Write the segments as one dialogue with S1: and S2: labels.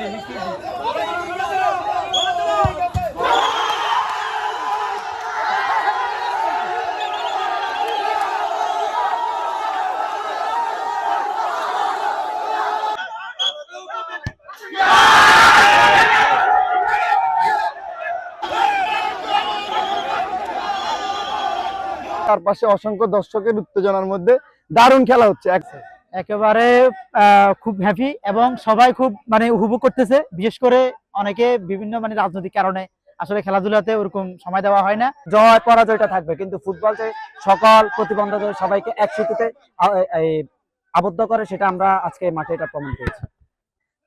S1: তার পাশে অসংখ্য দর্শকের উত্তেজনার মধ্যে দারুণ খেলা হচ্ছে।
S2: একেবারে খুব হ্যাপি এবং সবাই খুব মানে উপভোগ করতেছে। বিশেষ করে অনেকে বিভিন্ন মানে রাজনৈতিক কারণে আসলে খেলাধুলাতে ওরকম সময় দেওয়া হয় না।
S3: জয় পরাজয়টা থাকবে, কিন্তু ফুটবলতে সকল প্রতিবন্ধকদের সবাইকে এক সুতিতে আবদ্ধ করে, সেটা আমরা আজকে মাঠে এটা প্রমাণ করেছি।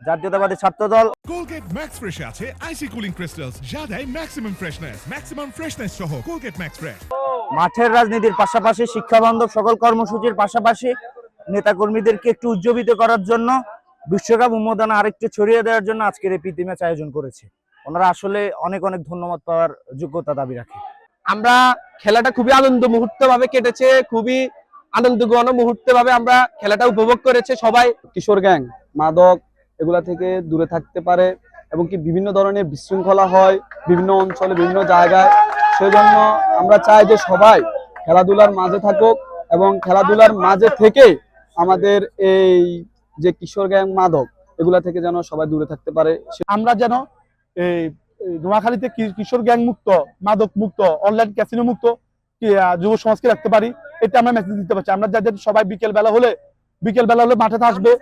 S3: জাতীয়তাবাদী ছাত্রদল
S4: কোলগেট ম্যাক্স ফ্রেশে আছে আইসি কুলিং ক্রিস্টালস, যা দেয় ম্যাক্সিমাম ফ্রেশনেস সহ কোলগেট ম্যাক্স ফ্রেশ।
S3: মাঠের রাজনীতির পাশাপাশি শিক্ষা বান্ধব সকল কর্মসূচির পাশাপাশি নেতাকর্মীদেরকে একটু উজ্জীবিত করার জন্য, বিশ্বকাপ উন্মোদনা আরেকটু ছড়িয়ে দেওয়ার জন্য আজকের এই প্রীতি ম্যাচ আয়োজন করেছে। ওনারা আসলে অনেক অনেক ধন্যবাদ পাওয়ার যোগ্যতা দাবি রাখে।
S1: আমরা খেলাটা খুবই আনন্দ মুহূর্ত ভাবে কেটেছে, খুবই আনন্দঘন মুহূর্তে ভাবে আমরা খেলাটা উপভোগ করেছে সবাই।
S5: কিশোর গ্যাং মাদক এগুলা থেকে দূরে থাকতে পারে এবং কি বিভিন্ন ধরনের বিশৃঙ্খলা হয় বিভিন্ন অঞ্চলে বিভিন্ন জায়গায়। সেজন্য আমরা চাই যে সবাই খেলাধুলার মাঝে থাকুক এবং খেলাধুলার মাঝে থেকে আমাদের এই যে কিশোর গ্যাং মাদক এগুলা থেকে যেন সবাই দূরে থাকতে পারে।
S6: আমরা যেন এই নোয়াখালীতে কিশোর গ্যাং মুক্ত, মাদক মুক্ত, অনলাইন ক্যাসিনো মুক্ত যুব সমাজকে রাখতে পারি, এটা আমরা মেসেজ দিতে পারছি। আমরা যাদের সবাই বিকেল বেলা হলে মাঠে আসবে,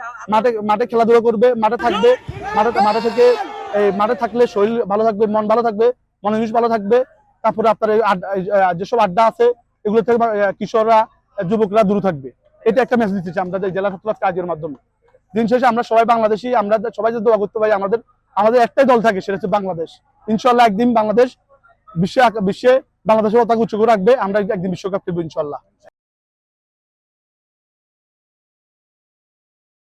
S6: মাঠে খেলাধুলা করবে, মাঠে থাকবে, মাঠে থাকলে শরীর ভালো থাকবে, মন ভালো থাকবে, মনোনিবেশ ভালো থাকবে। তারপরে আপনার যেসব আড্ডা আছে এগুলো থেকে কিশোররা যুবকরা দূরে থাকবে। এটা একটা মেসেজ দিচ্ছি আমরা জেলা ছাত্র কাজের মাধ্যমে। দিন শেষে আমরা সবাই বাংলাদেশি, আমরা সবাই যদি দোয়া করতে পারি, আমাদের একটাই দল থাকে, সেটা হচ্ছে বাংলাদেশ। ইনশাল্লাহ একদিন বাংলাদেশ বিশ্বে বাংলাদেশের পতাকা উঁচু করে রাখবে, আমরা একদিন বিশ্বকাপ খেলবো ইনশাল্লাহ।